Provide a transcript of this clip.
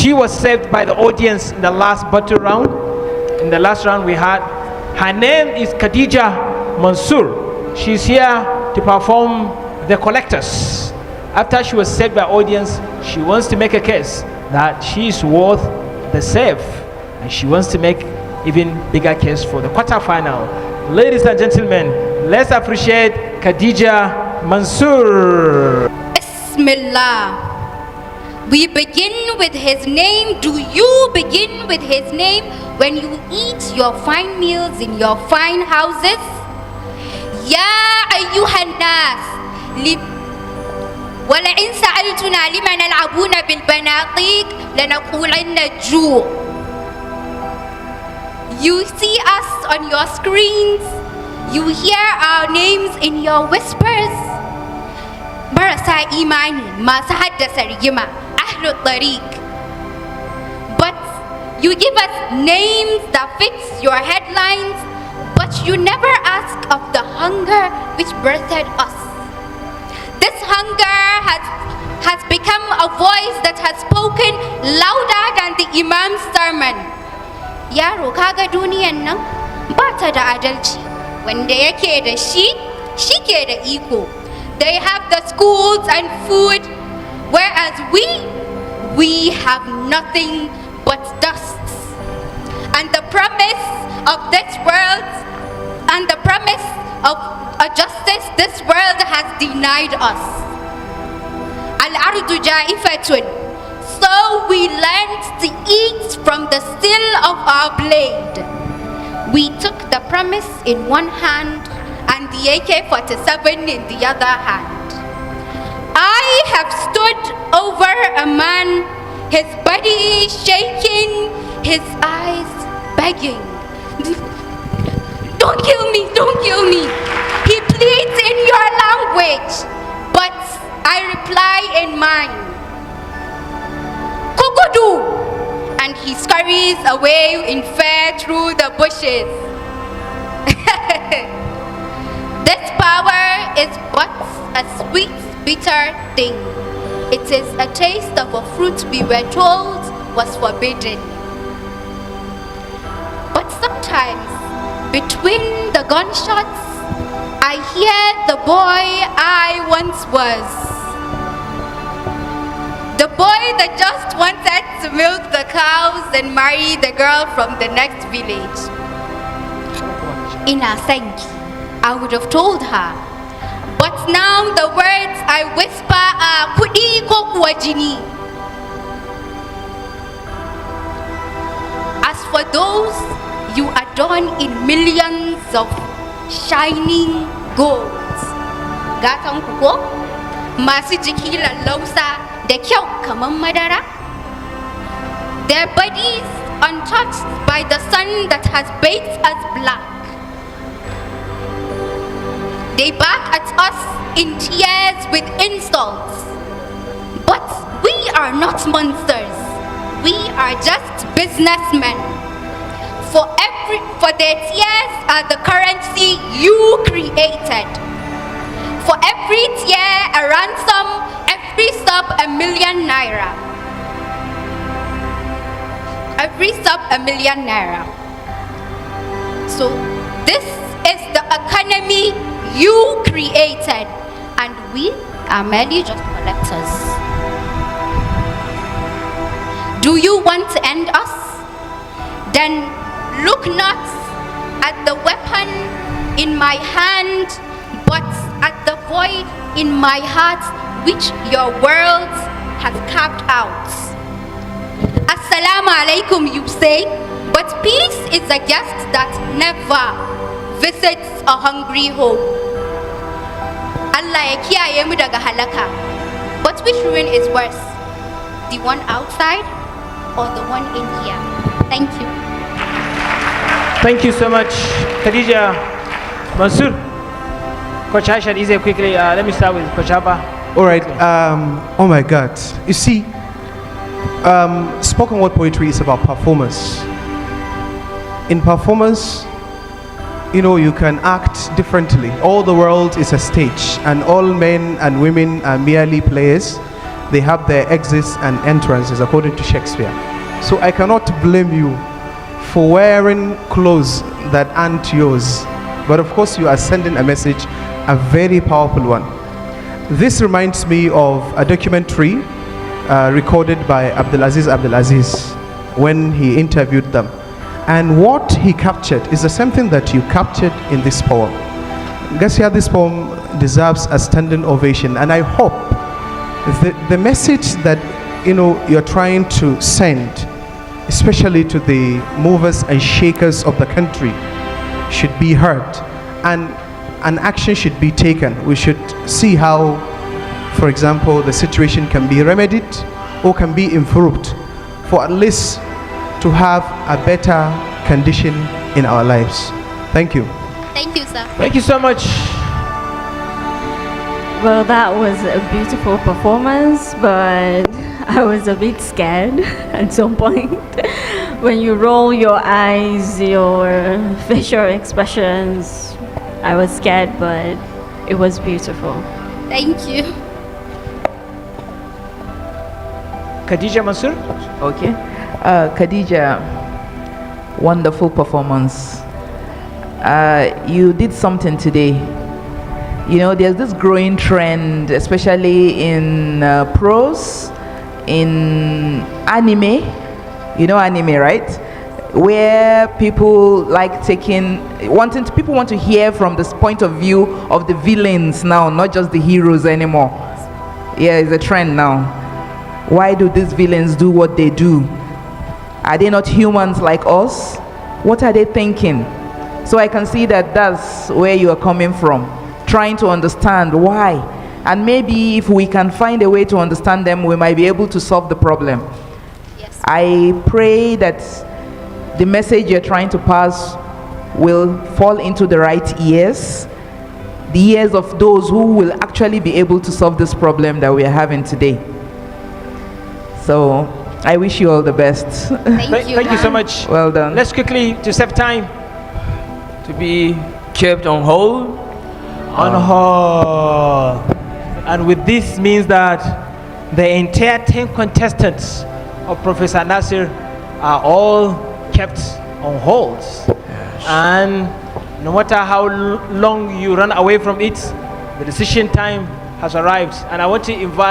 She was saved by the audience in the last battle round. In the last round we had, her name is Khadijah Mansur. She's here to perform The Collectors. After she was saved by audience, she wants to make a case that she is worth the save, and she wants to make even bigger case for the quarterfinal. Ladies and gentlemen, let's appreciate Khadijah Mansur. Bismillah. We begin with his name. Do you begin with his name when you eat your fine meals in your fine houses? Ya ayyuhan nas, ولئن سألتنا لما نلعبون بالبناطيق لنقولن الجوع. You see us on your screens. You hear our names in your whispers. Marasa imani, masu haddasa rigima, ahlul tariq. But you give us names that fits your headlines, but you never ask of the hunger which birthed us. This hunger has become a voice that has spoken louder than the Imam's sermon. Yaro kaga duniyan nan ba ta da adalci. Wanda yake da shi, shi ke da iko. They have the schools and food, whereas we have nothing but dust. And the promise of this world, and the promise of a justice this world has denied us. Al-ardu ja'ifatun. So we learned to eat from the steel of our blade. We took the promise in one hand and the AK-47 in the other hand. I have stood over a man, his body shaking, his eyes begging. Don't kill me, don't kill me. He pleads in your language, but I reply in mine. Kukudu! And he scurries away in fear through the bushes. This power is but a sweet, bitter thing. It is a taste of a fruit we were told was forbidden. But sometimes, between the gunshots, I hear the boy I once was. The boy that just wanted to milk the cows and marry the girl from the next village. Ina sanki, I would have told her. But now the words I whisper are kudi ko kuwa jini. As for those you adorn in millions of shining golds, gatan ku ko masu jiki lallausa da kyau kaman madara, their bodies untouched by the sun that has baked us black. They bark at us in tears with insults, but we are not monsters. We are just businessmen. For their tears are the currency you created. For every tear a ransom, every sub ₦1,000,000. Every sub ₦1,000,000. So this is the economy you created, and we are merely just collectors. Do you want to end us? Then look not at the weapon in my hand, but at the void in my heart which your world has carved out. Assalamu alaikum, you say, but peace is a guest that never visits a hungry home. Allah ya kiyaye mu daga halaka. But which ruin is worse? The one outside or the one in here? Thank you. Thank you so much, Khadijah Mansur. Coach Aisha, easy quickly. Let me start with Coach Abba. All right. Oh my God. You see, spoken word poetry is about performance. In performance, you know, you can act differently. All the world is a stage, and all men and women are merely players. they have their exits and entrances according to Shakespeare. So I cannot blame you for wearing clothes that aren't yours. But of course, you are sending a message, a very powerful one. This reminds me of a documentary recorded by Abdulaziz when he interviewed them. And what he captured is the same thing that you captured in this poem. Garcia, this poem deserves a standing ovation, and I hope the message that you're trying to send, especially to the movers and shakers of the country, should be heard, and an action should be taken. We should see how, for example, the situation can be remedied or can be improved for at least to have a better condition in our lives. Thank you. Thank you, sir. Thank you so much. Well, that was a beautiful performance, but I was a bit scared at some point. When you roll your eyes, your facial expressions, I was scared, but it was beautiful. Thank you. Khadijah Mansur. Okay. Khadijah, wonderful performance. You did something today. There's this growing trend, especially in prose, in anime. Anime, right? Where people like people want to hear from this point of view of the villains now, not just the heroes anymore. Yeah, it's a trend now. Why do these villains do what they do? Are they not humans like us? What are they thinking? So I can see that that's where you are coming from, trying to understand why. And maybe if we can find a way to understand them, we might be able to solve the problem. Yes. I pray that the message you're trying to pass will fall into the right ears, the ears of those who will actually be able to solve this problem that we are having today. So I wish you all the best. Thank you. Thank you so much. Well done. Let's quickly, to save time, To be kept on hold. on hold. And with this means that the entire 10 contestants of Professor Nasir are all kept on hold. And no matter how long you run away from it, the decision time has arrived. And I want to invite